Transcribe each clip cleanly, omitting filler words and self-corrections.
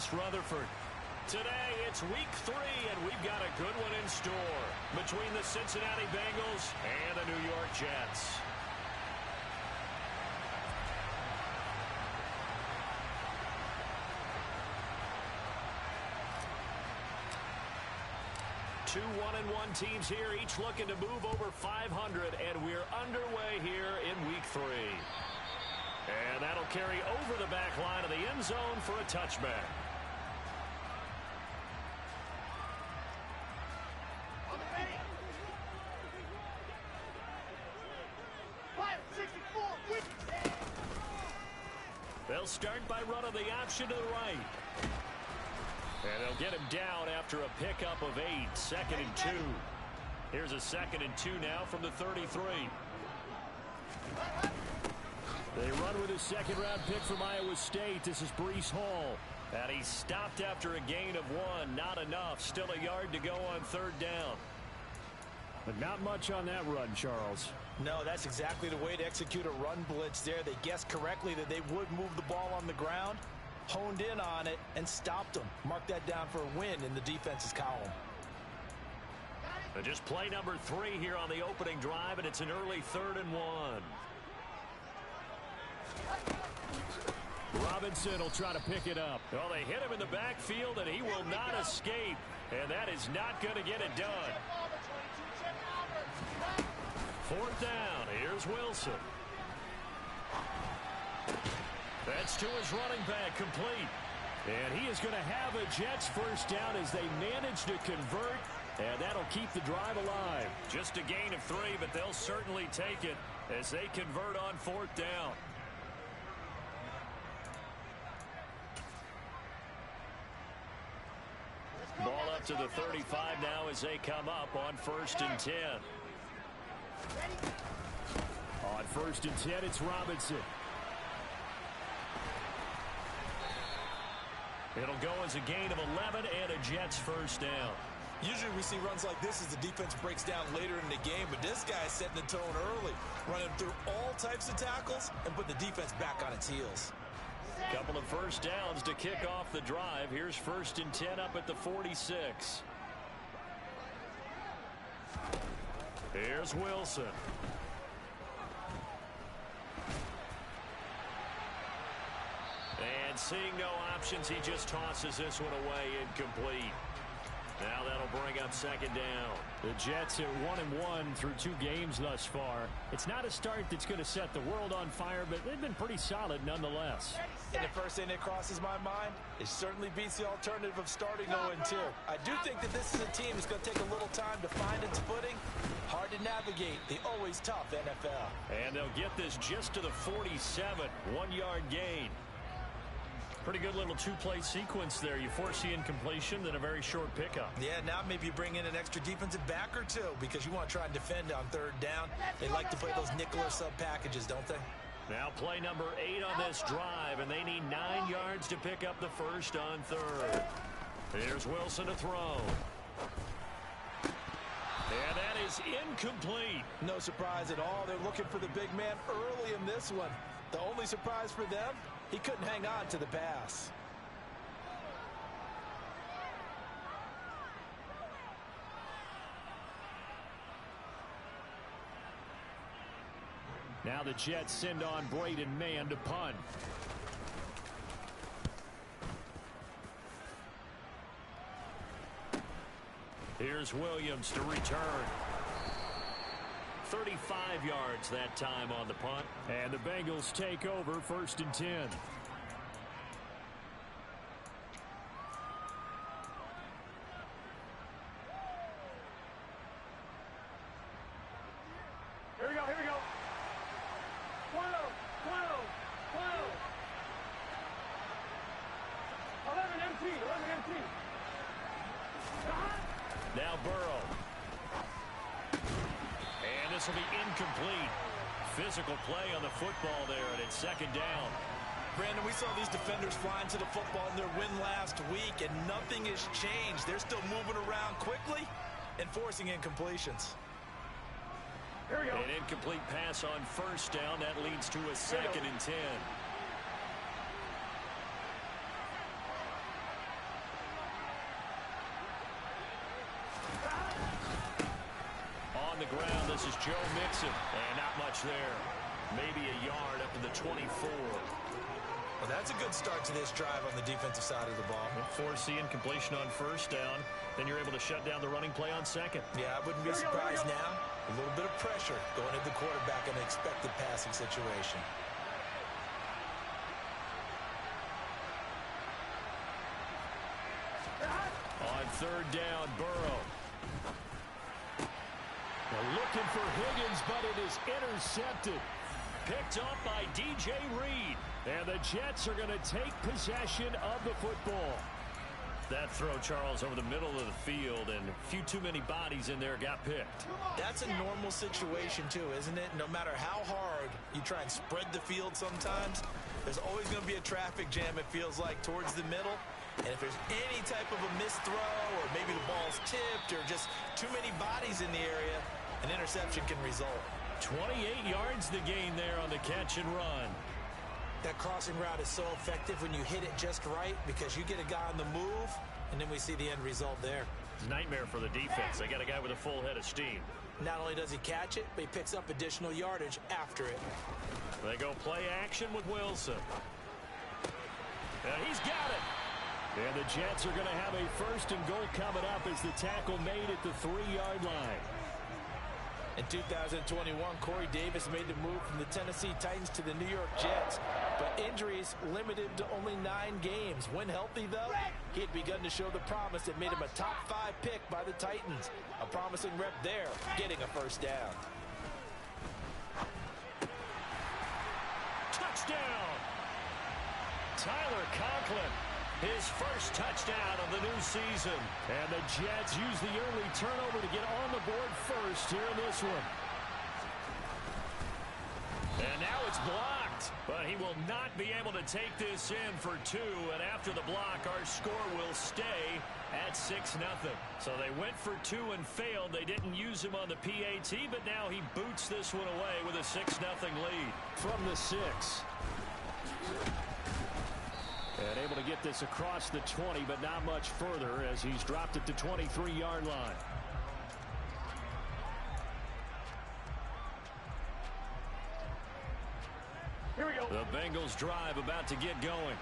West Rutherford. Today, it's week 3, and we've got a good one in store between the Cincinnati Bengals and the New York Jets. Two 1-1 teams here, each looking to move over 500, and we're underway here in week 3. And that'll carry over the back line of the end zone for a touchback. They'll start by running the option to the right. And they'll get him down after a pickup of 8, 2nd and 2. Here's a 2nd and 2 now from the 33. They run with a second-round pick from Iowa State. This is Breece Hall. And he stopped after a gain of 1. Not enough. Still a yard to go on 3rd down. But not much on that run, Charles. No, that's exactly the way to execute a run blitz there. They guessed correctly that they would move the ball on the ground, honed in on it, and stopped them. Mark that down for a win in the defense's column. And just play number 3 here on the opening drive, and it's an early 3rd and 1. Robinson will try to pick it up. Well, they hit him in the backfield, and he will not escape. And that is not going to get it done. 4th down. Here's Wilson. That's to his running back, complete. And he is going to have a Jets first down as they manage to convert, and that'll keep the drive alive. Just a gain of 3, but they'll certainly take it as they convert on 4th down. Ball up to the 35 now as they come up on 1st and 10. On 1st and 10, it's Robinson. It'll go as a gain of 11 and a Jets first down. Usually we see runs like this as the defense breaks down later in the game, but this guy is setting the tone early, running through all types of tackles and putting the defense back on its heels. Couple of first downs to kick off the drive. Here's 1st and 10 up at the 46. Here's Wilson. And seeing no options, he just tosses this one away, incomplete. Now that'll bring up 2nd down. The Jets are 1-1 through 2 games thus far. It's not a start that's going to set the world on fire, but they've been pretty solid nonetheless. And the first thing that crosses my mind, it certainly beats the alternative of starting 0-2. I do think that this is a team that's going to take a little time to find its footing. Hard to navigate the always tough NFL. And they'll get this just to the 47, 1-yard gain. Pretty good little 2-play sequence there. You force the incompletion, then a very short pickup. Yeah, now maybe you bring in an extra defensive back or 2 because you want to try and defend on 3rd down. They like to play those nickel or sub packages, don't they? Now play number 8 on this drive, and they need 9 yards to pick up the first on 3rd. Here's Wilson to throw. And that is incomplete. No surprise at all. They're looking for the big man early in this one. The only surprise for them, he couldn't hang on to the pass. Now the Jets send on Braden Mann to punt. Here's Williams to return. 35 yards that time on the punt. And the Bengals take over 1st and 10. Here we go, here we go. 12, 12, 12. 11 MT, 11 MT. Now Burrow. And this will be incomplete. Physical play on the football there, and it's 2nd down. Brandon, we saw these defenders flying to the football in their win last week, and nothing has changed. They're still moving around quickly and forcing incompletions. Here we go. An incomplete pass on 1st down. That leads to a 2nd and 10. This is Joe Mixon. And not much there. Maybe a yard up to the 24. Well, that's a good start to this drive on the defensive side of the ball. Forcing completion on first down. Then you're able to shut down the running play on second. Yeah, I wouldn't be surprised now. A little bit of pressure going at the quarterback in an expected passing situation. On third down, Burrow. They're looking for Higgins, but it is intercepted. Picked up by DJ Reed. And the Jets are going to take possession of the football. That throw, Charles, over the middle of the field, and a few too many bodies in there got picked. That's a normal situation, too, isn't it? No matter how hard you try and spread the field sometimes, there's always going to be a traffic jam, it feels like, towards the middle. And if there's any type of a missed throw, or maybe the ball's tipped, or just too many bodies in the area, an interception can result. 28 yards the gain there on the catch and run. That crossing route is so effective when you hit it just right because you get a guy on the move, and then we see the end result there. It's a nightmare for the defense. They got a guy with a full head of steam. Not only does he catch it, but he picks up additional yardage after it. They go play action with Wilson. And he's got it. And the Jets are going to have a first and goal coming up as the tackle made at the 3-yard line. In 2021, Corey Davis made the move from the Tennessee Titans to the New York Jets, but injuries limited to only 9 games. When healthy, though, he had begun to show the promise that made him a top 5 pick by the Titans. A promising rep there, getting a first down. Touchdown! Tyler Conklin. His first touchdown of the new season. And the Jets use the early turnover to get on the board first here in this one. And now it's blocked. But he will not be able to take this in for 2. And after the block, our score will stay at 6-0. So they went for 2 and failed. They didn't use him on the PAT, but now he boots this one away with a 6-0 lead. From the 6. And able to get this across the 20, but not much further as he's dropped it to 23-yard line. Here we go. The Bengals drive about to get going.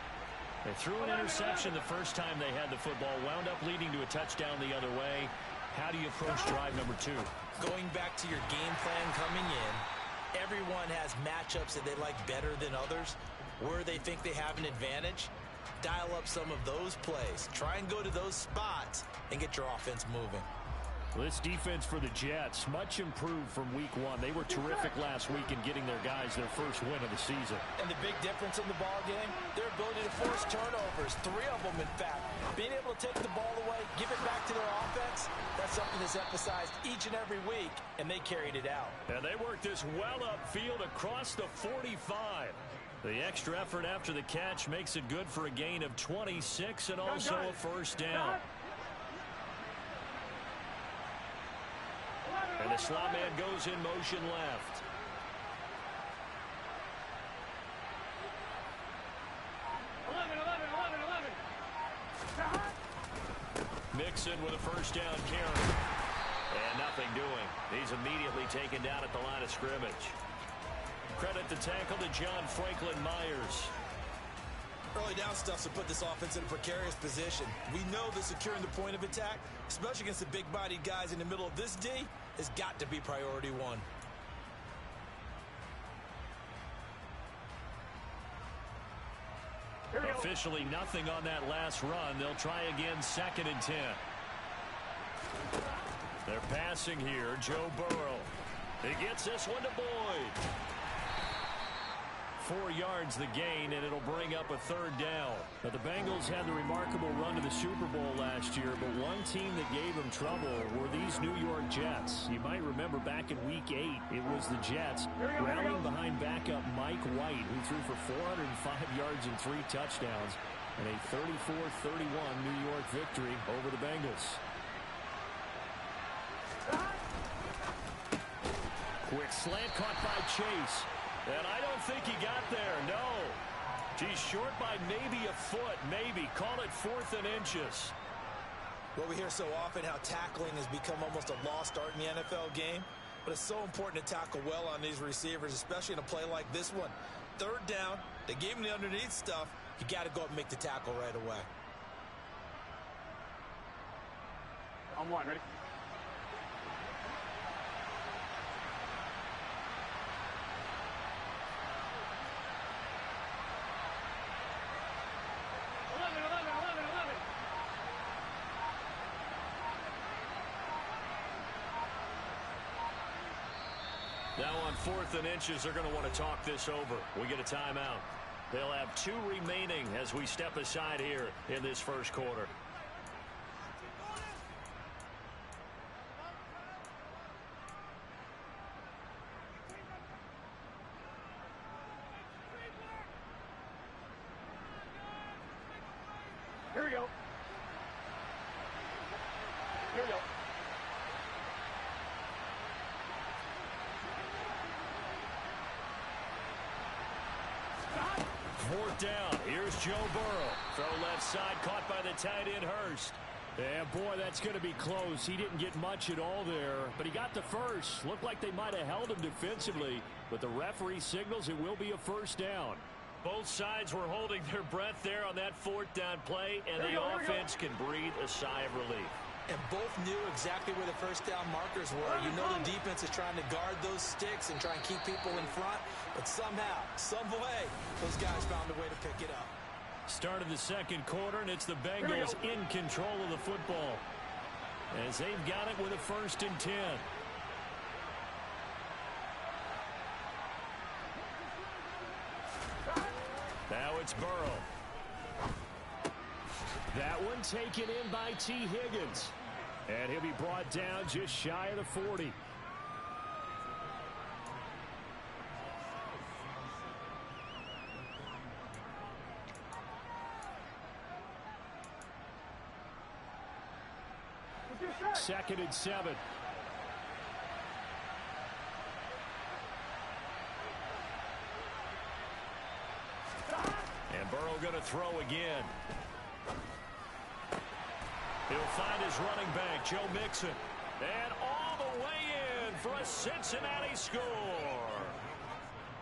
They threw an interception the first time they had the football, wound up leading to a touchdown the other way. How do you approach drive number 2? Going back to your game plan coming in, everyone has matchups that they like better than others, where they think they have an advantage. Dial up some of those plays. Try and go to those spots and get your offense moving. This defense for the Jets, much improved from week 1. They were terrific last week in getting their guys their first win of the season. And the big difference in the ball game, their ability to force turnovers, 3 of them in fact. Being able to take the ball away, give it back to their offense, that's something that's emphasized each and every week, and they carried it out. And they worked this well upfield across the 45. The extra effort after the catch makes it good for a gain of 26 and also a first down. And the slot man goes in motion left. Mixon with a first down carry. And nothing doing. He's immediately taken down at the line of scrimmage. Credit the tackle to John Franklin Myers. Early down stuff to put this offense in a precarious position. We know that securing the point of attack, especially against the big-bodied guys in the middle of this D, has got to be priority 1. Officially nothing on that last run. They'll try again 2nd and 10. They're passing here. Joe Burrow. He gets this one to Boyd. 4 yards the gain, and it'll bring up a 3rd down. Now, the Bengals had the remarkable run to the Super Bowl last year, but one team that gave them trouble were these New York Jets. You might remember back in Week 8, it was the Jets rallying behind backup Mike White, who threw for 405 yards and 3 touchdowns, and a 34-31 New York victory over the Bengals. Quick slant caught by Chase. And I don't think he got there, no. He's short by maybe a foot, maybe. Call it 4th and inches. Well, we hear so often how tackling has become almost a lost art in the NFL game. but it's so important to tackle well on these receivers, especially in a play like this one. Third down, they gave him the underneath stuff. You got to go up and make the tackle right away. On one, ready? Now on 4th and inches, they're going to want to talk this over. We get a timeout. They'll have 2 remaining as we step aside here in this first quarter. Here we go. Here we go. Fourth down. Here's Joe Burrow. Throw left side, caught by the tight end, Hurst. Yeah, boy, that's going to be close. He didn't get much at all there, but he got the first. Looked like they might have held him defensively, but the referee signals it will be a first down. Both sides were holding their breath there on that 4th down play, and the offense can breathe a sigh of relief. And both knew exactly where the first down markers were. You know the defense is trying to guard those sticks and try and keep people in front, but somehow, some way, those guys found a way to pick it up. Start of the second quarter, and it's the Bengals in control of the football as they've got it with a 1st and 10. Now it's Burrow. That one taken in by T. Higgins. And he'll be brought down just shy of the 40. Second and 7. And Burrow going to throw again. He'll find his running back, Joe Mixon. And all the way in for a Cincinnati score.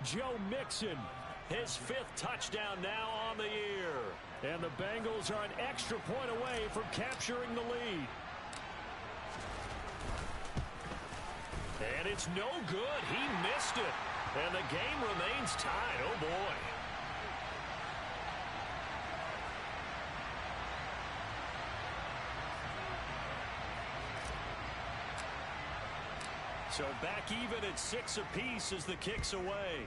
Joe Mixon, his 5th touchdown now on the year. And the Bengals are an extra point away from capturing the lead. And it's no good. He missed it. And the game remains tied. Oh, boy. So back even at 6 apiece as the kick's away.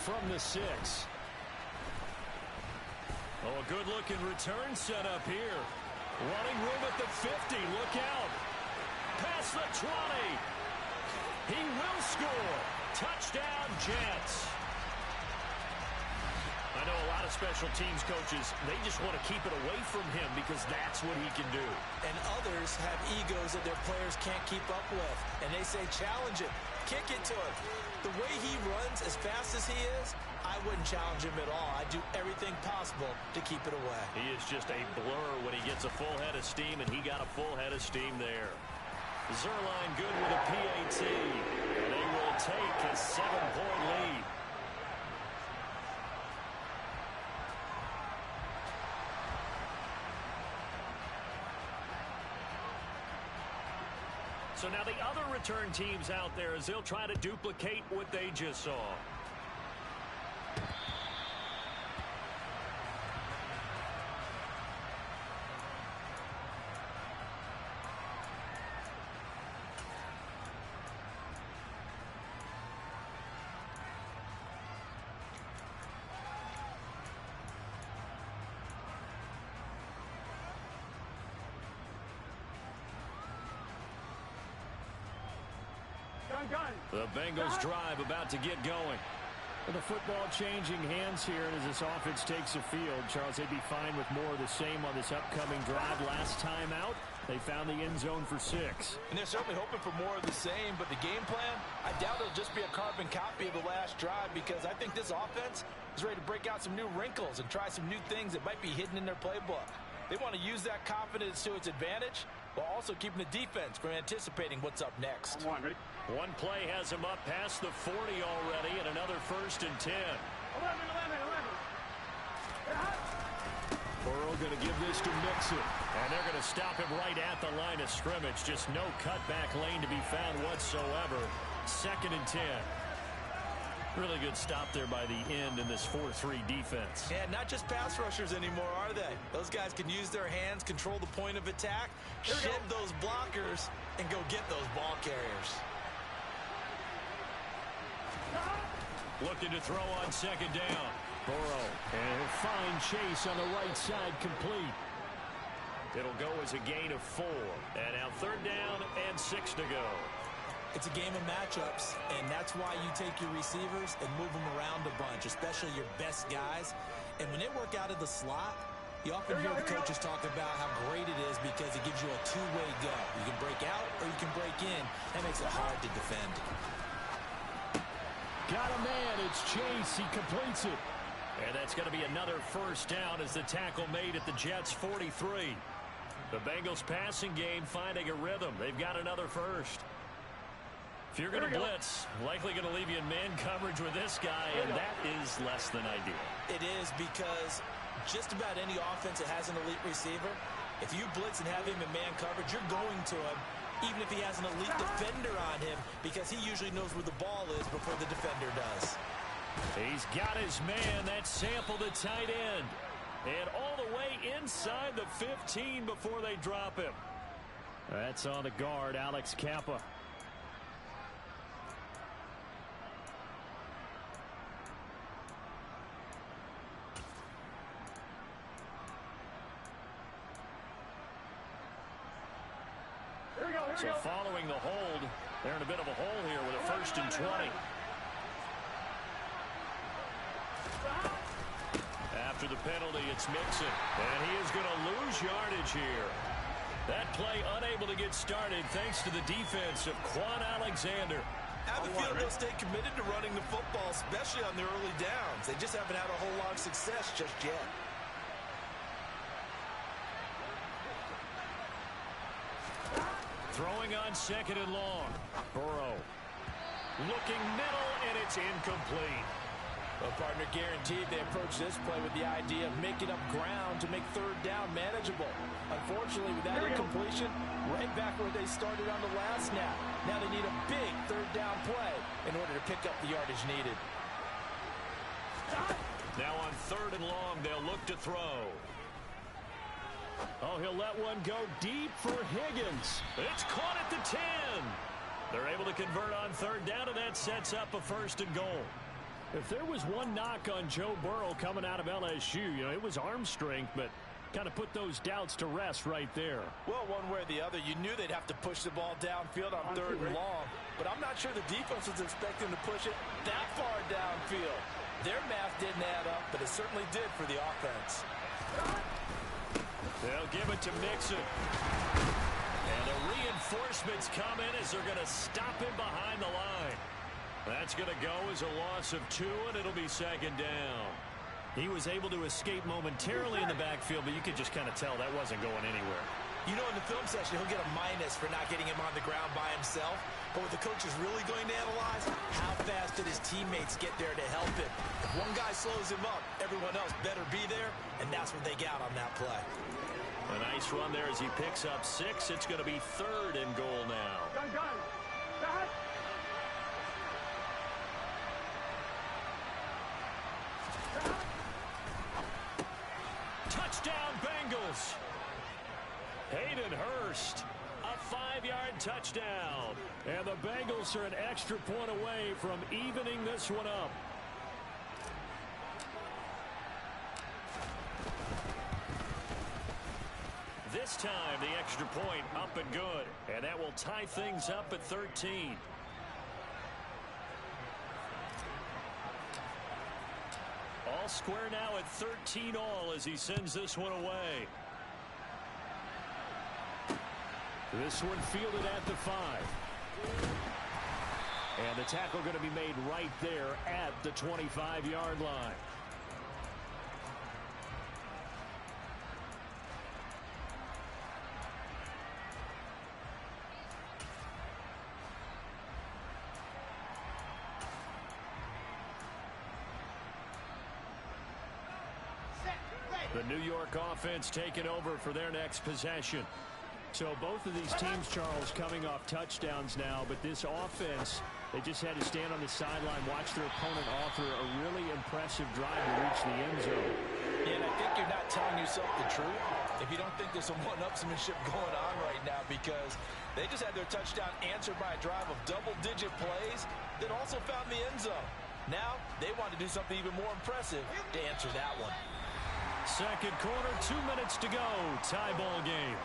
From the 6. Oh, a good-looking return set up here. Running room at the 50. Look out. Past the 20. He will score. Touchdown, Jets. I know a lot of special teams coaches, they just want to keep it away from him because that's what he can do. And others have egos that their players can't keep up with. And they say, challenge it. Kick it to him. The way he runs as fast as he is, I wouldn't challenge him at all. I'd do everything possible to keep it away. He is just a blur when he gets a full head of steam, and he got a full head of steam there. Zerline good with a PAT. And they will take a 7-point lead. So now the other return teams out there as they'll try to duplicate what they just saw. The Bengals drive about to get going. With the football changing hands here, and as this offense takes the field, Charles, they'd be fine with more of the same on this upcoming drive. Last time out, they found the end zone for 6. And they're certainly hoping for more of the same, but the game plan, I doubt it'll just be a carbon copy of the last drive because I think this offense is ready to break out some new wrinkles and try some new things that might be hidden in their playbook. They want to use that confidence to its advantage, while also keeping the defense from anticipating what's up next. Come on, ready? One play has him up past the 40 already, and another 1st and 10. 11. Burrow going to give this to Mixon. And they're going to stop him right at the line of scrimmage. Just no cutback lane to be found whatsoever. 2nd and 10. Really good stop there by the end in this 4-3 defense. And not just pass rushers anymore, are they? Those guys can use their hands, control the point of attack, shed those blockers, and go get those ball carriers. Looking to throw on 2nd down. Burrow, and he'll find Chase on the right side, complete. It'll go as a gain of 4. And now 3rd down and 6 to go. It's a game of matchups, and that's why you take your receivers and move them around a bunch, especially your best guys. And when they work out of the slot, you often hear the coaches talk about how great it is because it gives you a two-way go. You can break out or you can break in. That makes it hard to defend. Got a man. It's Chase. He completes it. And that's going to be another 1st down as the tackle made at the Jets' 43. The Bengals passing game finding a rhythm. They've got another 1st. If you're going to blitz, likely going to leave you in man coverage with this guy, and that is less than ideal. It is because just about any offense that has an elite receiver, if you blitz and have him in man coverage, you're going to him, even if he has an elite defender on him, because he usually knows where the ball is before the defender does. He's got his man. That's Sample, the tight end. And all the way inside the 15 before they drop him. That's on the guard, Alex Kappa. So following the hold, they're in a bit of a hole here with a 1st and 20. After the penalty, it's Mixon. And he is going to lose yardage here. That play unable to get started thanks to the defense of Quan Alexander. I have a feeling they'll stay committed to running the football, especially on their early downs. They just haven't had a whole lot of success just yet. Throwing on 2nd and long. Burrow looking middle, and it's incomplete. Well, partner, guaranteed they approach this play with the idea of making up ground to make 3rd down manageable. Unfortunately, with that incompletion, right back where they started on the last snap. Now they need a big 3rd down play in order to pick up the yardage needed. Now on 3rd and long, they'll look to throw. Oh, he'll let one go deep for Higgins. It's caught at the 10. They're able to convert on 3rd down, and that sets up a 1st and goal. If there was one knock on Joe Burrow coming out of LSU, it was arm strength, but kind of put those doubts to rest right there. Well, one way or the other, you knew they'd have to push the ball downfield on 3rd and long, but I'm not sure the defense was expecting to push it that far downfield. Their math didn't add up, but it certainly did for the offense. They'll give it to Mixon. And the reinforcements come in as they're going to stop him behind the line. That's going to go as a loss of 2, and it'll be 2nd down. He was able to escape momentarily in the backfield, but you could just kind of tell that wasn't going anywhere. You know, in the film session, he'll get a minus for not getting him on the ground by himself. But what the coach is really going to analyze, how fast did his teammates get there to help him? If one guy slows him up, everyone else better be there, and that's what they got on that play. A nice run there as he picks up 6. It's going to be 3rd and goal now. Touchdown, Bengals. Hayden Hurst, a 5-yard touchdown. And the Bengals are an extra point away from evening this one up. This time, the extra point up and good. And that will tie things up at 13. All square now at 13 all as he sends this one away. This one fielded at the 5. And the tackle going to be made right there at the 25-yard line. The New York offense taking over for their next possession. So both of these teams, Charles, coming off touchdowns now, but this offense, they just had to stand on the sideline, watch their opponent offer a really impressive drive to reach the end zone. Yeah, and I think you're not telling yourself the truth if you don't think there's some one-upsmanship going on right now, because they just had their touchdown answered by a drive of double-digit plays that also found the end zone. Now they want to do something even more impressive to answer that one. Second quarter, 2 minutes to go. Tie ball game.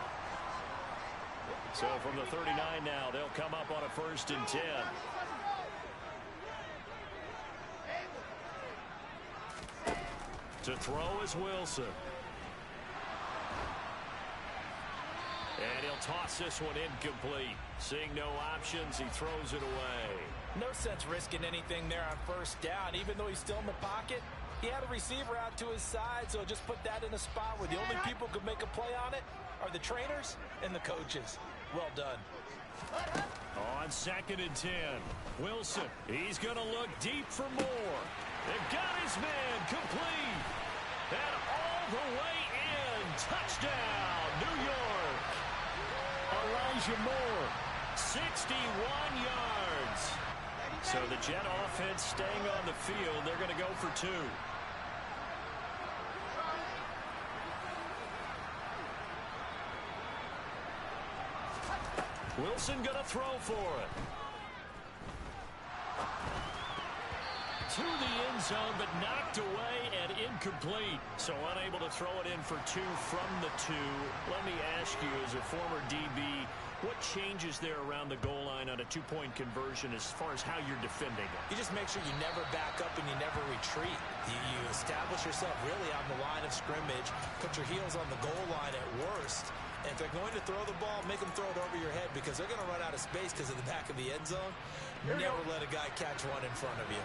So from the 39 now, they'll come up on a 1st and 10. To throw is Wilson. And he'll toss this one incomplete. Seeing no options, he throws it away. No sense risking anything there on 1st down. Even though he's still in the pocket, he had a receiver out to his side, so just put that in a spot where the only people who could make a play on it are the trainers and the coaches. Well done. On 2nd and 10, Wilson, he's going to look deep for more. They've got his man complete. And all the way in. Touchdown, New York. Elijah Moore, 61 yards. So the Jet offense staying on the field. They're going to go for 2. Wilson going to throw for it. To the end zone, but knocked away and incomplete. So unable to throw it in for 2 from the 2. Let me ask you, as a former DB, what changes there around the goal line on a 2-point conversion as far as how you're defending it? You just make sure you never back up and you never retreat. You establish yourself really on the line of scrimmage, put your heels on the goal line at worst. And if they're going to throw the ball, make them throw it over your head, because they're going to run out of space because of the back of the end zone. Never let a guy catch one in front of you.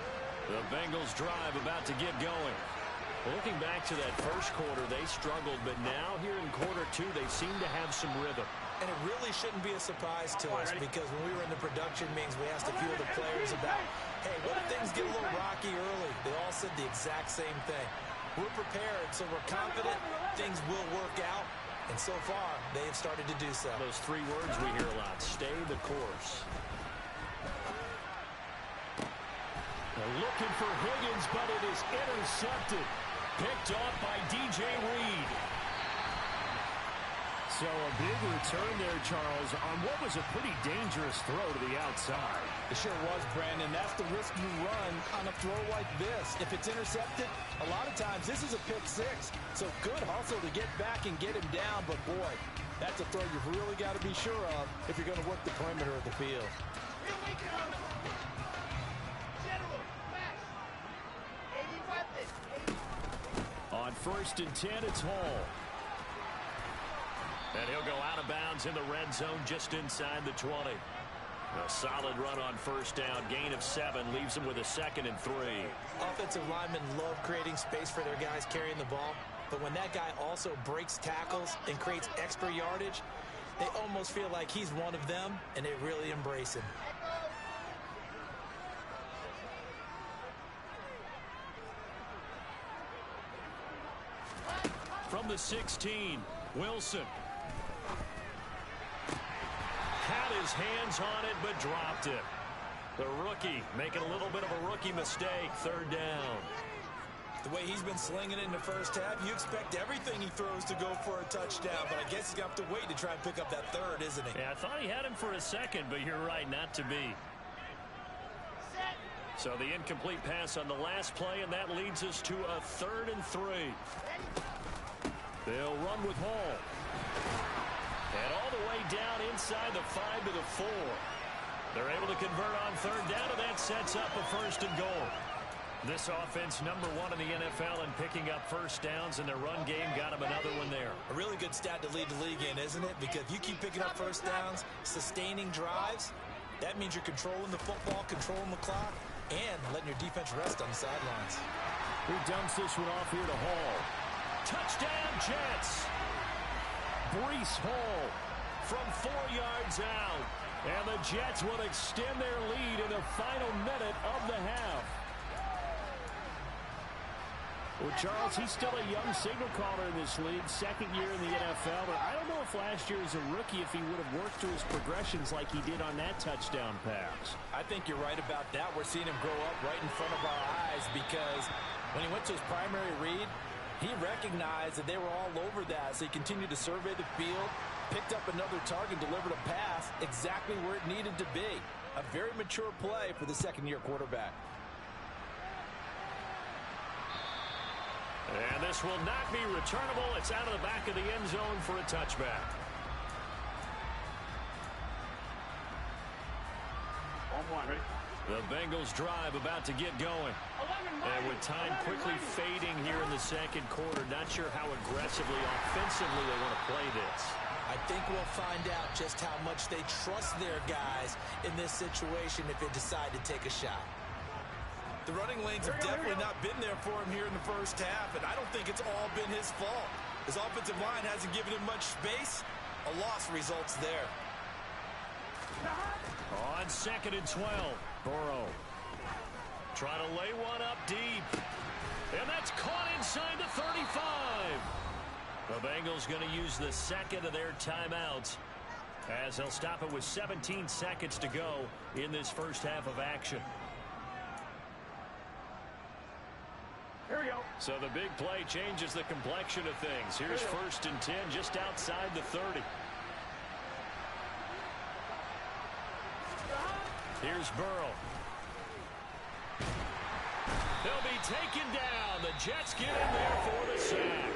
The Bengals drive about to get going. Looking back to that first quarter, they struggled, but now here in quarter 2, they seem to have some rhythm. And it really shouldn't be a surprise to us, because when we were in the production meetings, we asked a few of the players about, hey, what if things get a little rocky early? They all said the exact same thing. We're prepared, so we're confident things will work out. And so far, they have started to do so. Those 3 words we hear a lot: stay the course. They're looking for Higgins, but it is intercepted. Picked off by DJ Reed. So a big return there, Charles, on what was a pretty dangerous throw to the outside. It sure was, Brandon. That's the risk you run on a throw like this. If it's intercepted, a lot of times this is a pick 6. So good hustle to get back and get him down. But, boy, that's a throw you've really got to be sure of if you're going to work the perimeter of the field. Here we go. General, back. 80 weapons. On 1st and 10, it's Hall. And he'll go out of bounds in the red zone just inside the 20. A solid run on 1st down. Gain of 7 leaves them with a 2nd and 3. Offensive linemen love creating space for their guys carrying the ball. But when that guy also breaks tackles and creates extra yardage, they almost feel like he's one of them, and they really embrace him. From the 16, Wilson. Had his hands on it, but dropped it. The rookie making a little bit of a rookie mistake. 3rd down. The way he's been slinging it in the first half, you expect everything he throws to go for a touchdown, but I guess he's going to have to wait to try and pick up that 3rd, isn't he? Yeah, I thought he had him for a 2nd, but you're right, not to be. So the incomplete pass on the last play, and that leads us to a 3rd and 3. They'll run with Hall. And all the way down inside the 5 to the 4. They're able to convert on 3rd down, and that sets up a 1st and goal. This offense, #1 in the NFL in picking up 1st downs, and their run game got them another one there. A really good stat to lead the league in, isn't it? Because if you keep picking up 1st downs, sustaining drives, that means you're controlling the football, controlling the clock, and letting your defense rest on the sidelines. He dumps this one off here to Hall. Touchdown, Jets! Breece Hall from 4 yards out. And the Jets will extend their lead in the final minute of the half. Well, Charles, he's still a young signal caller in this league, second year in the NFL, but I don't know if last year as a rookie if he would have worked through his progressions like he did on that touchdown pass. I think you're right about that. We're seeing him grow up right in front of our eyes because when he went to his primary read, he recognized that they were all over that, so he continued to survey the field, picked up another target, delivered a pass exactly where it needed to be. A very mature play for the second-year quarterback. And this will not be returnable. It's out of the back of the end zone for a touchback. The Bengals drive about to get going. And with time quickly fading here in the second quarter, not sure how aggressively, offensively they want to play this. I think we'll find out just how much they trust their guys in this situation if they decide to take a shot. The running lanes have definitely not been there for him here in the first half, and I don't think it's all been his fault. His offensive line hasn't given him much space. A loss results there. On 2nd and 12, Burrow trying to lay one up deep. And that's caught inside the 35. The Bengals going to use the second of their timeouts as they'll stop it with 17 seconds to go in this first half of action. Here we go. So the big play changes the complexion of things. Here's 1st and 10 just outside the 30. Here's Burrow. He'll be taken down. The Jets get in there for the sack.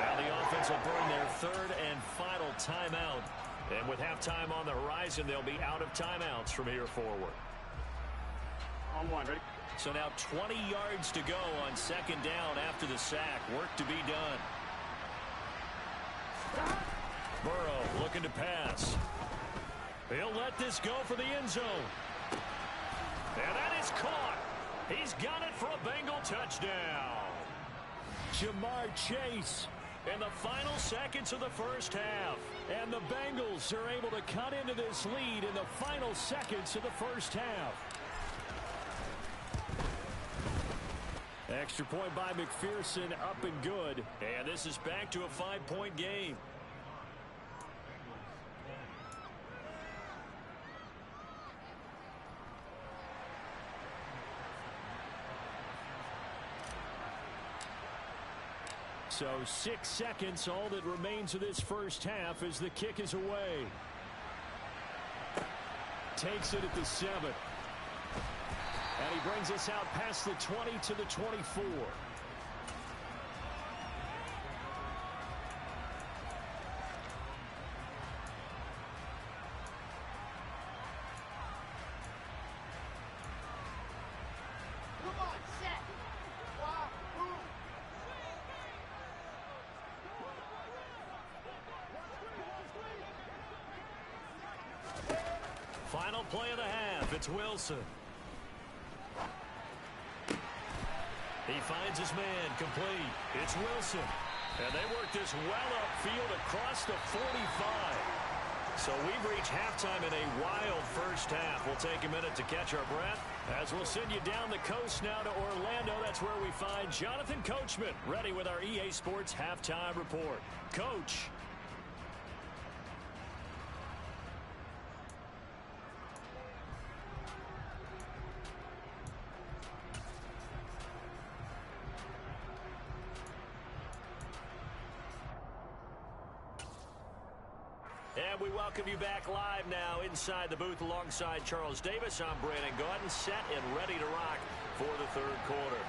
Now the offense will burn their third and final timeout. And with halftime on the horizon, they'll be out of timeouts from here forward. On one, ready? So now 20 yards to go on 2nd down after the sack. Work to be done. Burrow looking to pass. He'll let this go for the end zone. And that is caught. He's got it for a Bengal touchdown. Jamar Chase in the final seconds of the first half. And the Bengals are able to cut into this lead in the final seconds of the first half. Extra point by McPherson, up and good. And this is back to a 5-point game. So 6 seconds, all that remains of this first half as the kick is away. Takes it at the 7. And he brings us out past the 20 to the 24. Final play of the half. It's Wilson. He finds his man complete. It's Wilson. And they work this well upfield across the 45. So we've reached halftime in a wild first half. We'll take a minute to catch our breath as we'll send you down the coast now to Orlando. That's where we find Jonathan Coachman ready with our EA Sports halftime report. Coach. And we welcome you back live now inside the booth alongside Charles Davis. I'm Brandon Gaudin, set and ready to rock for the third quarter.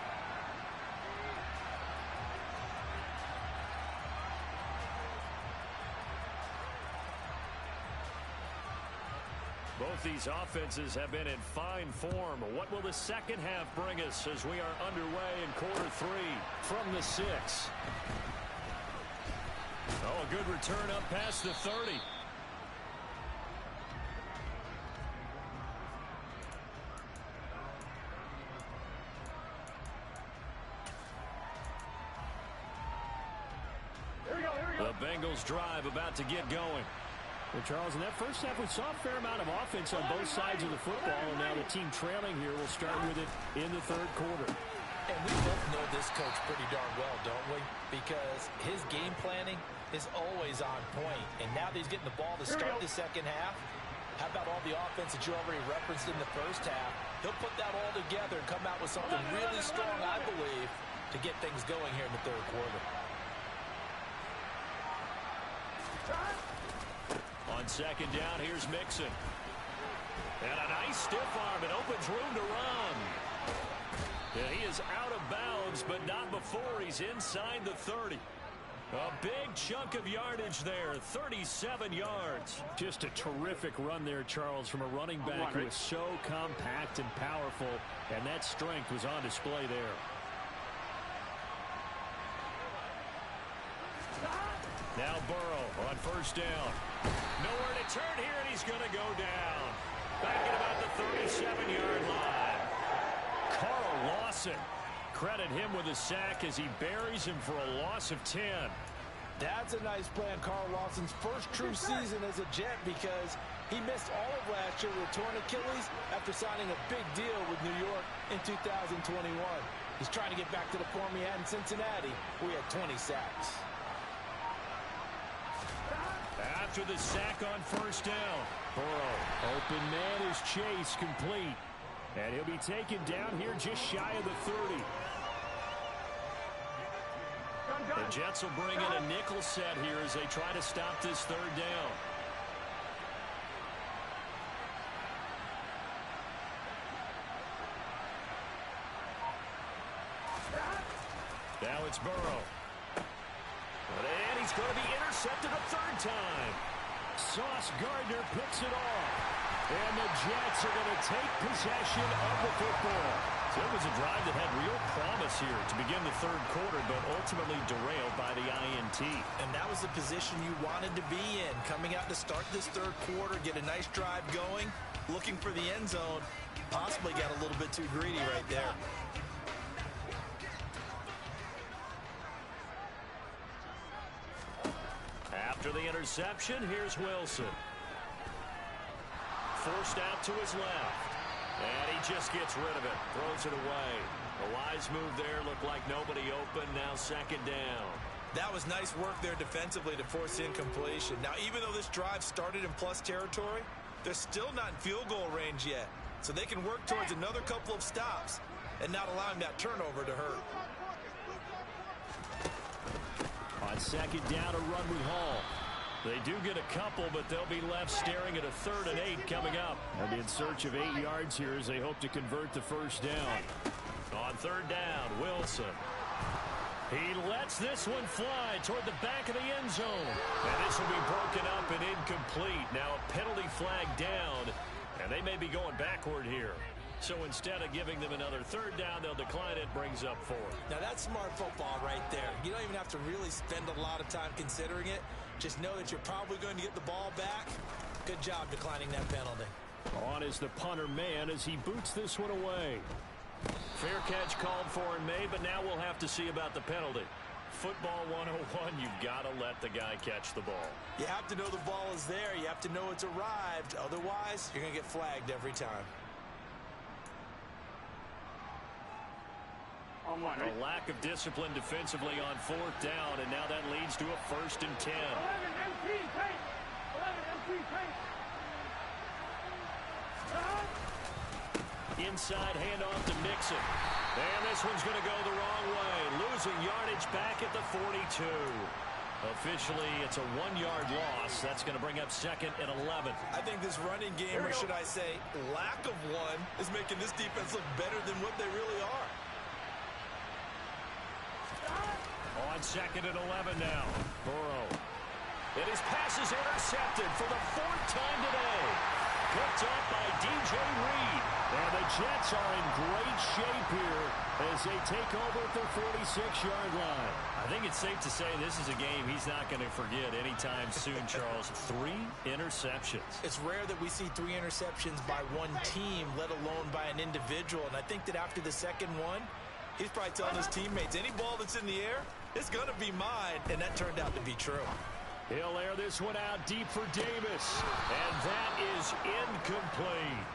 Both these offenses have been in fine form. What will the second half bring us as we are underway in quarter 3 from the 6? Oh, a good return up past the 30. The Bengals drive about to get going. Well, Charles, in that first half, we saw a fair amount of offense on both sides of the football, and now the team trailing here will start with it in the third quarter. And we both know this coach pretty darn well, don't we? Because his game planning is always on point. And now that he's getting the ball to start the second half, how about all the offense that you already referenced in the first half? He'll put that all together and come out with something really strong, I believe, to get things going here in the third quarter. On second down, here's Mixon. And a nice stiff arm. It opens room to run. And he is out of bounds, but not before he's inside the 30. A big chunk of yardage there, 37 yards. Just a terrific run there, Charles, from a running back who is so compact and powerful, and that strength was on display there. Now Burrow on first down. Nowhere to turn here, and he's going to go down. Back at about the 37-yard line. Carl Lawson. Credit him with a sack as he buries him for a loss of 10. That's a nice play on Carl Lawson's first true season as a Jet, because he missed all of last year with a torn Achilles after signing a big deal with New York in 2021. He's trying to get back to the form he had in Cincinnati, where he had 20 sacks. After the sack on first down, Burrow, open man is Chase, complete. And he'll be taken down here just shy of the 30. The Jets will bring in a nickel set here as they try to stop this third down. Now it's Burrow. And he's going to be intercepted a third time. Sauce Gardner picks it off. And the Jets are going to take possession of the football. So it was a drive that had real promise here to begin the third quarter, but ultimately derailed by the INT. And that was the position you wanted to be in, coming out to start this third quarter, get a nice drive going, looking for the end zone. Possibly got a little bit too greedy right there. After the interception, here's Wilson. Forced out to his left. And he just gets rid of it. Throws it away. A wise move there. Looked like nobody open. Now second down. That was nice work there defensively to force incompletion. Now, even though this drive started in plus territory, they're still not in field goal range yet. So they can work towards another couple of stops and not allowing that turnover to hurt. On second down, a run with Hall. They do get a couple, but they'll be left staring at a 3rd and 8 coming up. And in search of 8 yards here as they hope to convert the first down. On third down, Wilson. He lets this one fly toward the back of the end zone. And this will be broken up and incomplete. Now a penalty flag down, and they may be going backward here. So instead of giving them another 3rd down, they'll decline it, brings up 4th. Now that's smart football right there. You don't even have to really spend a lot of time considering it. Just know that you're probably going to get the ball back. Good job declining that penalty. On is the punter man as he boots this one away. Fair catch called for and made, but now we'll have to see about the penalty. Football 101, you've got to let the guy catch the ball. You have to know the ball is there. You have to know it's arrived. Otherwise, you're going to get flagged every time. A lack of discipline defensively on 4th down, and now that leads to a 1st and 10. Inside handoff to Mixon. And this one's going to go the wrong way. Losing yardage back at the 42. Officially, it's a 1-yard loss. That's going to bring up 2nd and 11. I think this running game, or should I say lack of one, is making this defense look better than what they really are. On 2nd and 11 now. Burrow. And his pass is intercepted for the 4th time today. Picked up by DJ Reed. And the Jets are in great shape here as they take over at their 46-yard line. I think it's safe to say this is a game he's not going to forget anytime soon, Charles. 3 interceptions. It's rare that we see 3 interceptions by one team, let alone by an individual. And I think that after the second one, he's probably telling his teammates, any ball that's in the air, it's going to be mine. And that turned out to be true. He'll air this one out deep for Davis. And that is incomplete.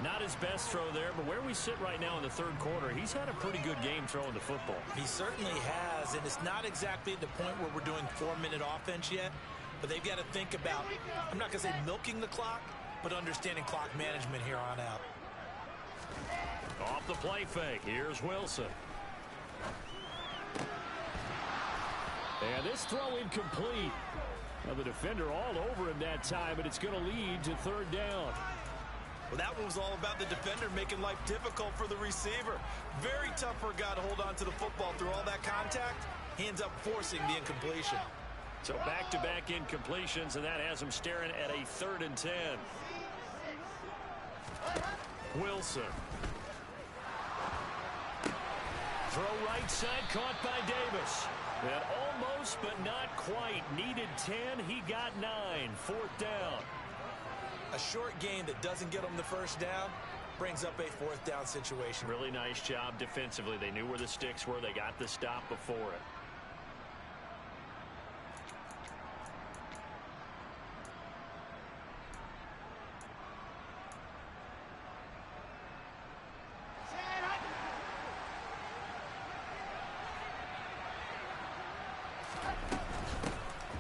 Not his best throw there, but where we sit right now in the third quarter, he's had a pretty good game throwing the football. He certainly has, and it's not exactly at the point where we're doing 4-minute offense yet, but they've got to think about, I'm not going to say milking the clock, but understanding clock management here on out. Off the play fake, here's Wilson. And this throw incomplete. Now the defender all over him that time, but it's going to lead to third down. Well, that one was all about the defender making life difficult for the receiver. Very tough for a guy to hold on to the football through all that contact. He ends up forcing the incompletion. So back-to-back incompletions, and that has him staring at a 3rd and 10. Wilson. Throw right side, caught by Davis. And almost, but not quite. Needed 10, he got 9. 4th down. A short gain that doesn't get them the first down brings up a 4th down situation. Really nice job defensively. They knew where the sticks were. They got the stop before it.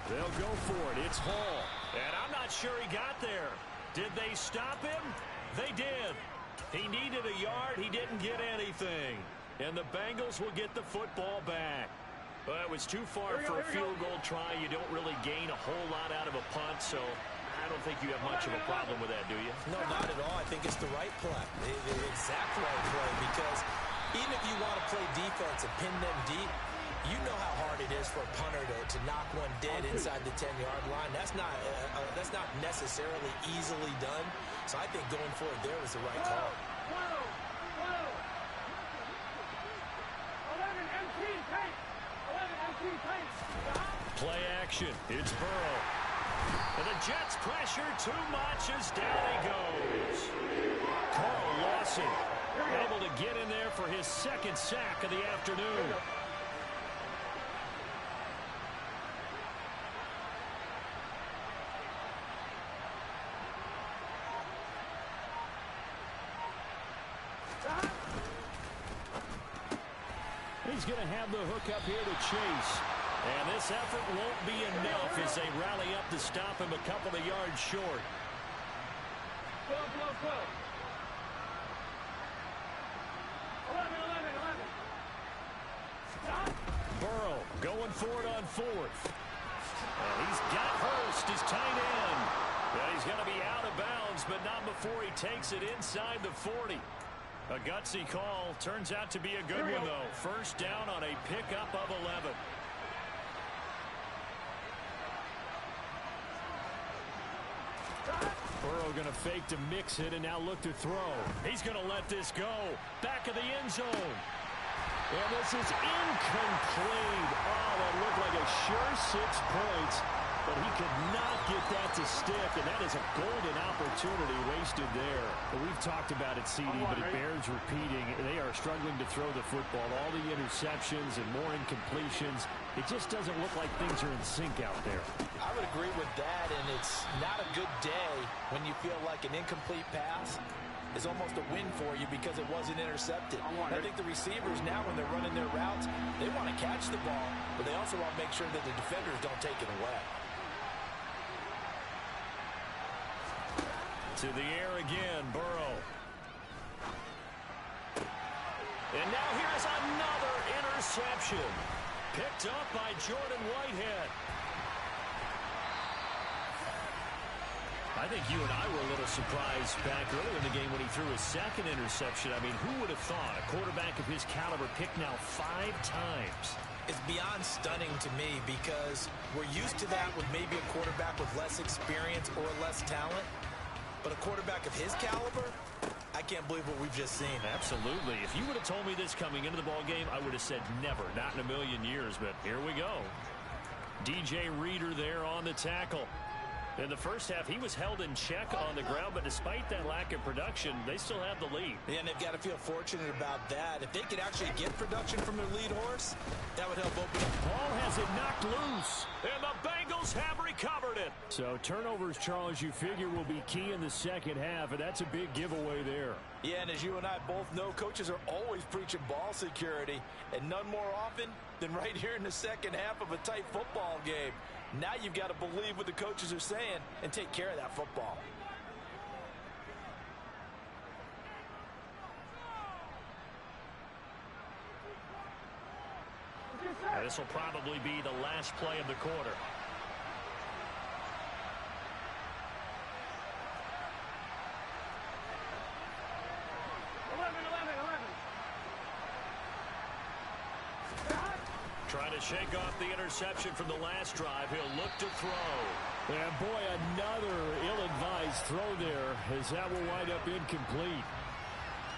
They'll go for it. It's Hall. And I'm not sure he got there. Did they stop him? They did. He needed a yard. He didn't get anything. And the Bengals will get the football back. Well, it was too far for a field goal try. You don't really gain a whole lot out of a punt, so I don't think you have much of a problem with that, do you? No, not at all. I think it's the right play, the exact right play, because even if you want to play defense and pin them deep, you know how hard it is for a punter to knock one dead inside the 10-yard line. That's not necessarily easily done. So I think going forward there was the right call. 11 MT tank. 11 MT tank. Play action. It's Burrow. And the Jets pressure too much as down he goes. Carl Lawson able to get in there for his 2nd sack of the afternoon. He's going to have the hook up here to Chase. And this effort won't be enough as they rally up to stop him a couple of yards short. Go. 11. Burrow going for it on 4th. And he's got Hurst, his tight end. Yeah, he's going to be out of bounds, but not before he takes it inside the 40. A gutsy call. Turns out to be a good one, though. 1st down on a pickup of 11. Burrow going to fake to mix it and now look to throw. He's going to let this go. Back of the end zone. And this is incomplete. Oh, that looked like a sure 6 points. But he could not get that to stick, and that is a golden opportunity wasted there. Well, we've talked about it, CD, but it bears repeating. They are struggling to throw the football. All the interceptions and more incompletions. It just doesn't look like things are in sync out there. I would agree with that, and it's not a good day when you feel like an incomplete pass is almost a win for you because it wasn't intercepted. I think the receivers now, when they're running their routes, they want to catch the ball, but they also want to make sure that the defenders don't take it away. To the air again, Burrow. And now here's another interception. Picked up by Jordan Whitehead. I think you and I were a little surprised back earlier in the game when he threw his 2nd interception. I mean, who would have thought a quarterback of his caliber picked now 5 times? It's beyond stunning to me because we're used to that with maybe a quarterback with less experience or less talent. But a quarterback of his caliber, I can't believe what we've just seen. Absolutely. If you would have told me this coming into the ball game, I would have said never, not in a million years. But here we go. DJ Reader there on the tackle. In the first half, he was held in check on the ground, but despite that lack of production, they still have the lead. And they've got to feel fortunate about that. If they could actually get production from their lead horse, that would help open up. Ball has it knocked loose, and the Bengals Bengals have recovered it. So turnovers, Charles, you figure will be key in the second half, and that's a big giveaway there. Yeah, and as you and I both know, coaches are always preaching ball security, and none more often than right here in the second half of a tight football game. Now you've got to believe what the coaches are saying and take care of that football. This will probably be the last play of the quarter. Trying to shake off the interception from the last drive. He'll look to throw. And boy, another ill-advised throw there, as that will wind up incomplete.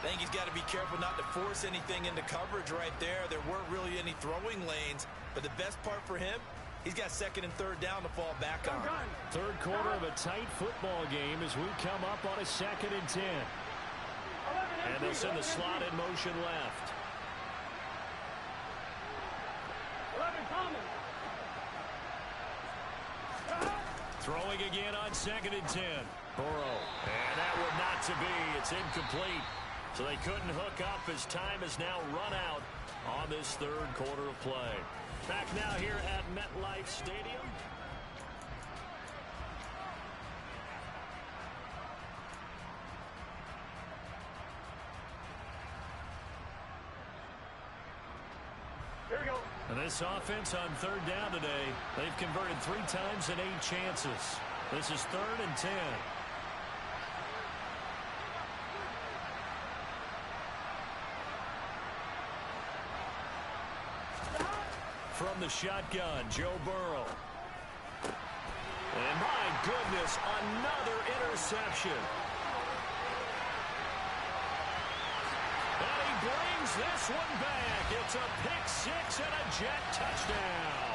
I think he's got to be careful not to force anything into coverage right there. There weren't really any throwing lanes, but the best part for him, he's got second and third down to fall back on. Third quarter of a tight football game as we come up on a 2nd and 10. And they'll send the slot in motion left. Throwing again on 2nd and 10. Burrow. And that one not to be. It's incomplete. So they couldn't hook up as time has now run out on this third quarter of play. Back now here at MetLife Stadium. Here we go. And this offense on third down today, they've converted 3 times in 8 chances. This is 3rd and 10. From the shotgun, Joe Burrow. And my goodness, another interception. And he brings this one back. It's a pick 6 and a Jet touchdown.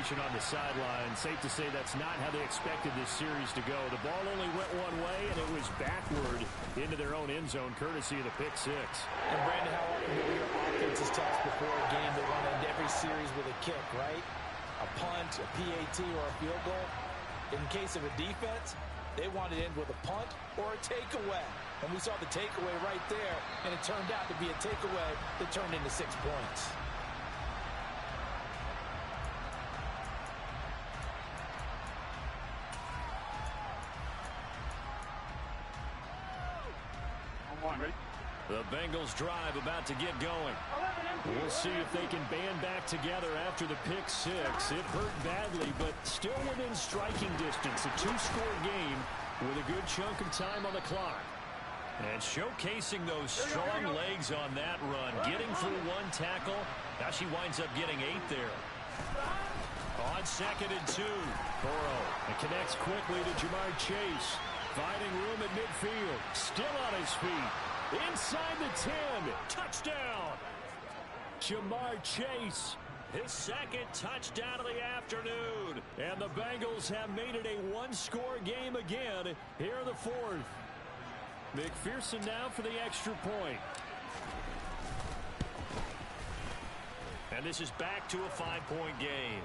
On the sideline, safe to say that's not how they expected this series to go. The ball only went one way, and it was backward into their own end zone, courtesy of the pick 6. And Brandon, how often do your offenses toss before a game they want to end every series with a kick, right? A punt, a PAT, or a field goal. In case of a defense, they want to end with a punt or a takeaway. And we saw the takeaway right there, and it turned out to be a takeaway that turned into 6 points. The Bengals drive about to get going. We'll see if they can band back together after the pick 6. It hurt badly, but still within striking distance. A 2-score game with a good chunk of time on the clock. And showcasing those strong legs on that run. Getting through 1 tackle. Now she winds up getting 8 there. On 2nd and 2. Burrow connects quickly to Jamar Chase. Finding room at midfield. Still on his feet. Inside the 10. Touchdown. Jamar Chase. His 2nd touchdown of the afternoon. And the Bengals have made it a 1-score game again here in the 4th. McPherson now for the extra point. And this is back to a 5-point game.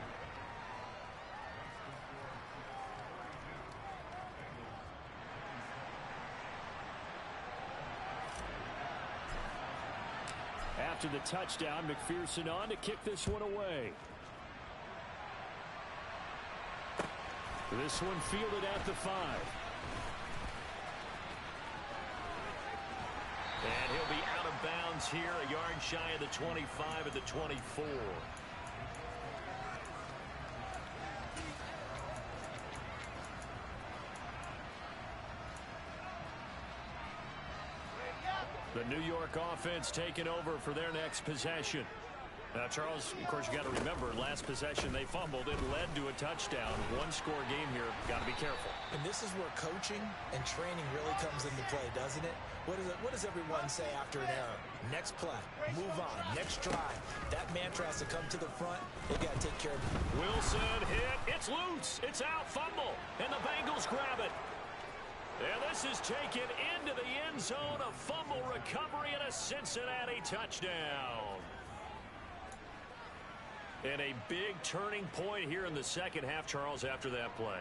After the touchdown, McPherson on to kick this one away. This one fielded at the 5. And he'll be out of bounds here, a yard shy of the 25 at the 24. The New York offense taking over for their next possession. Now, Charles, of course, you got to remember, last possession they fumbled. It led to a touchdown. 1-score game here. Got to be careful. And this is where coaching and training really comes into play, doesn't it? What does everyone say after an error? Next play, move on, next drive. That mantra has to come to the front. They got to take care of it. Wilson hit. It's loose. It's out. Fumble. And the Bengals grab it. And this is taken into the end zone. A fumble recovery and a Cincinnati touchdown. And a big turning point here in the second half, Charles, after that play.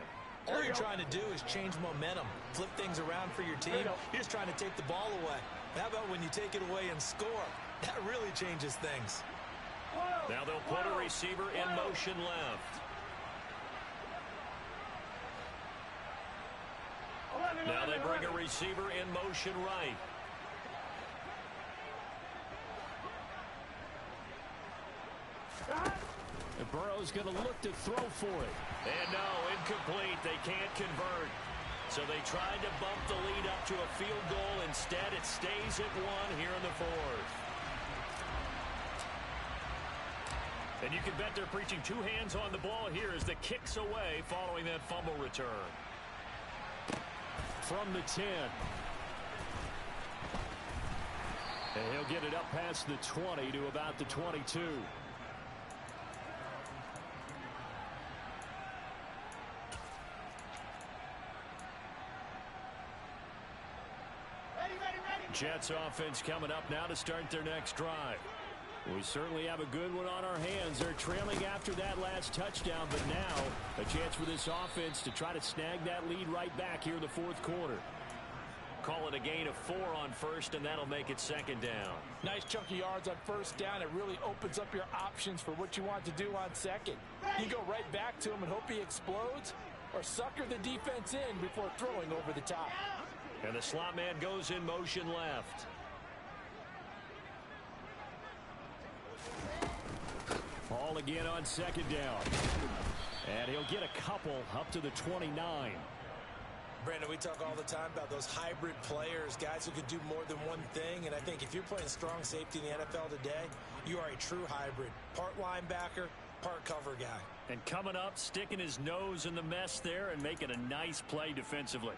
All you're trying to do is change momentum, flip things around for your team. You're just trying to take the ball away. How about when you take it away and score? That really changes things. Now they'll put a receiver in motion left. Now they bring a receiver in motion right. And Burrow's going to look to throw for it. And no, incomplete. They can't convert. So they tried to bump the lead up to a field goal. Instead, it stays at 1 here in the fourth. And you can bet they're preaching 2 hands on the ball here as the kick's away following that fumble return. From the 10. And he'll get it up past the 20 to about the 22. Jets offense coming up now to start their next drive. We certainly have a good one on our hands. They're trailing after that last touchdown, but now a chance for this offense to try to snag that lead right back here in the fourth quarter. Call it a gain of 4 on first, and that'll make it second down. Nice chunk of yards on first down. It really opens up your options for what you want to do on second. You go right back to him and hope he explodes, or sucker the defense in before throwing over the top. And the slot man goes in motion left. Ball again on second down. And he'll get a couple up to the 29. Brandon, we talk all the time about those hybrid players, guys who can do more than one thing. And I think if you're playing strong safety in the NFL today, you are a true hybrid. Part linebacker, part cover guy. And coming up, sticking his nose in the mess there and making a nice play defensively.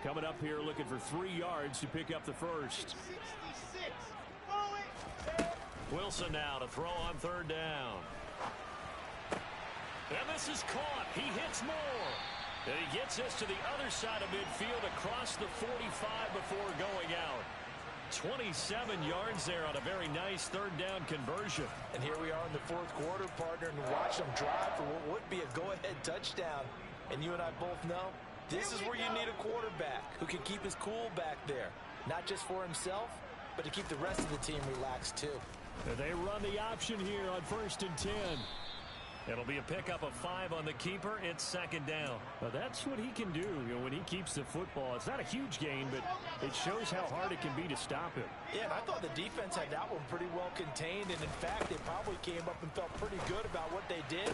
Coming up here looking for 3 yards to pick up the first. Wilson now to throw on third down. And this is caught. He hits more. And he gets us to the other side of midfield across the 45 before going out. 27 yards there on a very nice third down conversion. And here we are in the fourth quarter, partner, and watch them drive for what would be a go-ahead touchdown. And you and I both know this is where you need a quarterback who can keep his cool back there. Not just for himself, but to keep the rest of the team relaxed too. They run the option here on 1st and 10. It'll be a pickup of 5 on the keeper. It's second down. Well, that's what he can do, when he keeps the football. It's not a huge gain, but it shows how hard it can be to stop him. Yeah, and I thought the defense had that one pretty well contained, and in fact, they probably came up and felt pretty good about what they did.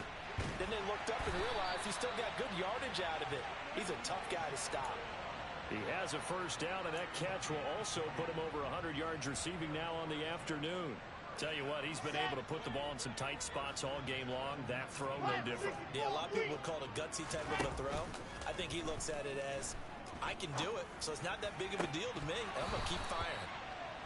Then they looked up and realized he still got good yardage out of it. He's a tough guy to stop. He has a first down, and that catch will also put him over 100 yards receiving now on the afternoon. Tell you what, he's been able to put the ball in some tight spots all game long. That throw, no different. Yeah, a lot of people would call it a gutsy type of a throw. I think he looks at it as, I can do it, so it's not that big of a deal to me, and I'm going to keep firing.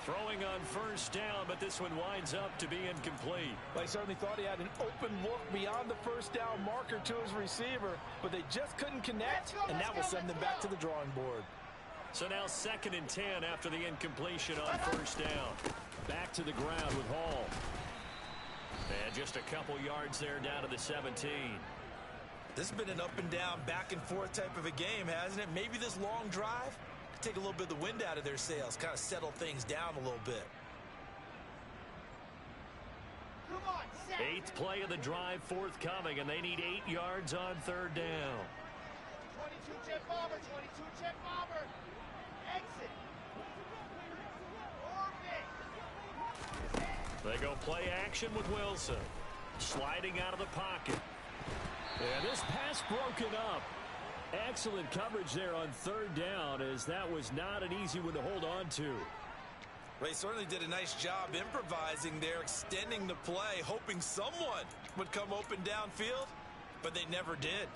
Throwing on first down, but this one winds up to be incomplete. Well, he certainly thought he had an open look beyond the first down marker to his receiver, but they just couldn't connect, and that will send them back to the drawing board. So now 2nd and 10 after the incompletion on first down. Back to the ground with Hall. And just a couple yards there down to the 17. This has been an up and down, back and forth type of a game, hasn't it? Maybe this long drive could take a little bit of the wind out of their sails, kind of settle things down a little bit. 8th play of the drive forthcoming, and they need 8 yards on third down. 22 jet bomber, 22 jet bomber. Exit. They go play action with Wilson. Sliding out of the pocket. And this pass broken up. Excellent coverage there on third down, as that was not an easy one to hold on to. They certainly did a nice job improvising there, extending the play, hoping someone would come open downfield, but they never did.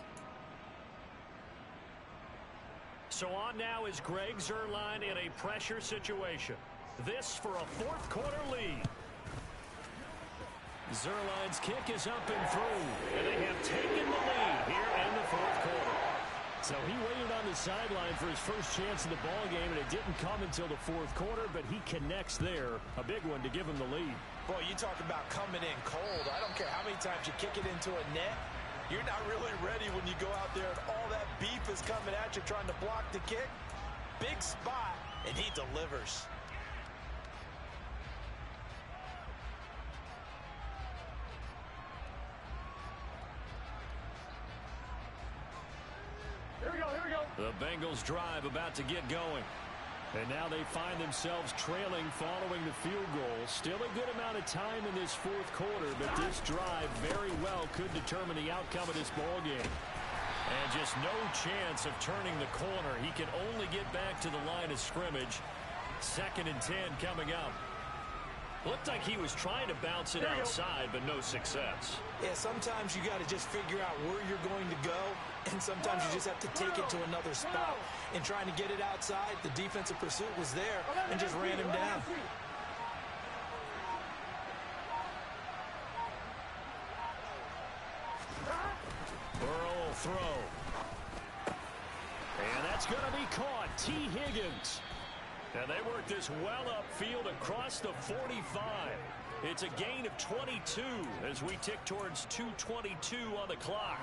So on now is Greg Zuerlein in a pressure situation. This for a fourth quarter lead. Zuerlein's kick is up and through, and they have taken the lead here in the fourth quarter. So he waited on the sideline for his first chance in the ball game, and it didn't come until the fourth quarter, but he connects there. A big one to give him the lead. Boy, you talk about coming in cold. I don't care how many times you kick it into a net. You're not really ready when you go out there and all that beef is coming at you trying to block the kick. Big spot, and he delivers. Here we go, here we go. The Bengals drive about to get going. And now they find themselves trailing following the field goal. Still a good amount of time in this fourth quarter, but this drive very well could determine the outcome of this ball game. And just no chance of turning the corner. He can only get back to the line of scrimmage. 2nd and 10 coming up. Looked like he was trying to bounce it outside, but no success. Yeah, sometimes you got to just figure out where you're going to go, and sometimes you just have to take it to another spot. In trying to get it outside, the defensive pursuit was there and just ran him down. Burrow will throw. And that's going to be caught. T. Higgins. And they work this well upfield across the 45. It's a gain of 22 as we tick towards 2:22 on the clock.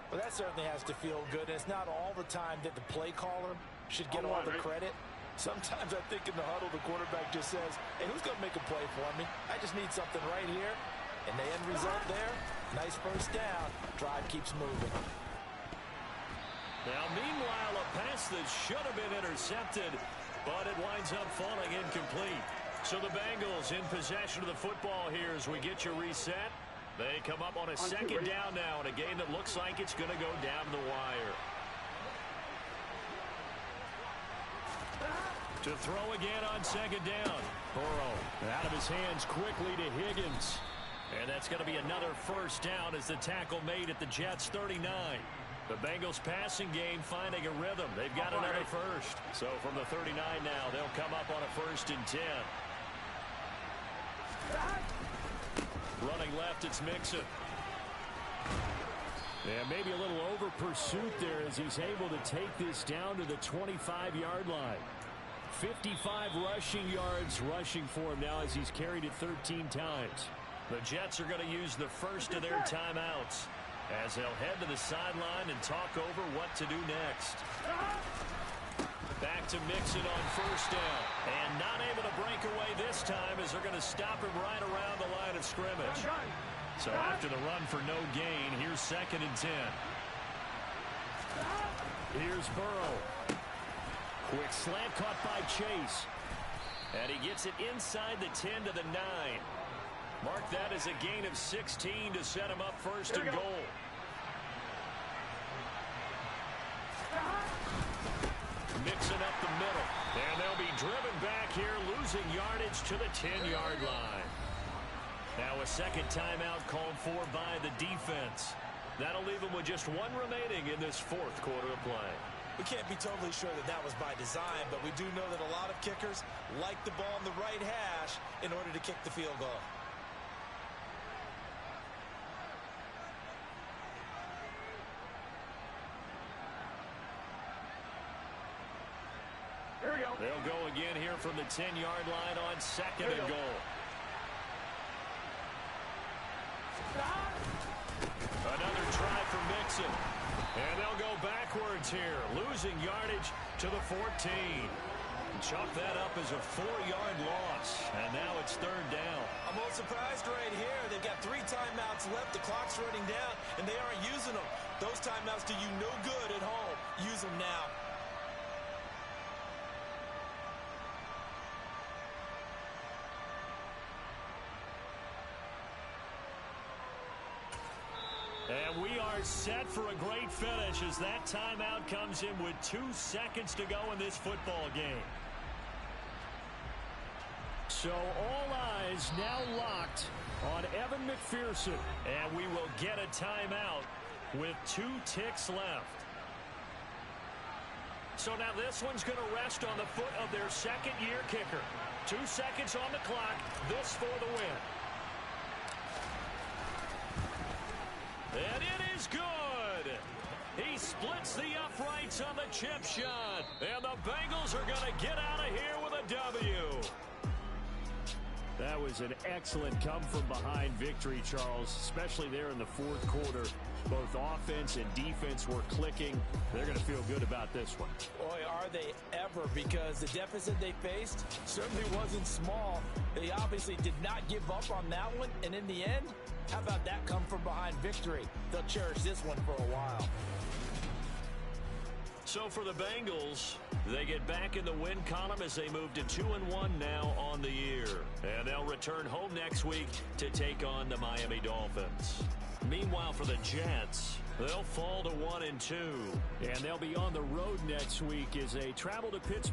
Well, that certainly has to feel good. And it's not all the time that the play caller should get all the credit. Sometimes I think in the huddle, the quarterback just says, hey, who's going to make a play for me? I just need something right here. And the end result there, nice first down. Drive keeps moving. Now, meanwhile, a pass that should have been intercepted, but it winds up falling incomplete. So the Bengals in possession of the football here as we get you reset. They come up on a 2nd down now in a game that looks like it's going to go down the wire. To throw again on 2nd down. Burrow out of his hands quickly to Higgins. And that's going to be another first down as the tackle made at the Jets' 39. The Bengals passing game finding a rhythm. They've got another first. So from the 39 now, they'll come up on a 1st and 10. Running left, it's Mixon. Yeah, maybe a little over pursuit there as he's able to take this down to the 25-yard line. 55 rushing yards rushing for him now as he's carried it 13 times. The Jets are going to use the first of their timeouts as they'll head to the sideline and talk over what to do next. Back to Mixon on 1st down. And not able to break away this time as they're going to stop him right around the line of scrimmage. So after the run for no gain, here's 2nd and 10. Here's Burrow. Quick slant caught by Chase. And he gets it inside the 10 to the 9. Mark that as a gain of 16 to set him up 1st and goal. Mixing up the middle. And they'll be driven back here, losing yardage to the 10-yard line. Now a 2nd timeout called for by the defense. That'll leave them with just one remaining in this 4th quarter of play. We can't be totally sure that that was by design, but we do know that a lot of kickers like the ball in the right hash in order to kick the field goal. They'll go again here from the 10-yard line on 2nd and goal. Another try for Mixon. And they'll go backwards here, losing yardage to the 14. Chalk that up as a 4-yard loss. And now it's 3rd down. I'm a little surprised right here. They've got 3 timeouts left. The clock's running down, and they aren't using them. Those timeouts do you no good at home. Use them now. And we are set for a great finish as that timeout comes in with 2 seconds to go in this football game. So all eyes now locked on Evan McPherson. And we will get a timeout with 2 ticks left. So now this one's going to rest on the foot of their 2nd-year kicker. 2 seconds on the clock. This for the win. And it is good. He splits the uprights on the chip shot. And the Bengals are going to get out of here with a W. That was an excellent come-from-behind victory, Charles, especially there in the fourth quarter. Both offense and defense were clicking. They're going to feel good about this one. Boy, are they ever, because the deficit they faced certainly wasn't small. They obviously did not give up on that one, and in the end, how about that come-from-behind victory? They'll cherish this one for a while. So for the Bengals, they get back in the win column as they move to 2-1 now on the year. And they'll return home next week to take on the Miami Dolphins. Meanwhile, for the Jets, they'll fall to 1-2. And they'll be on the road next week as they travel to Pittsburgh.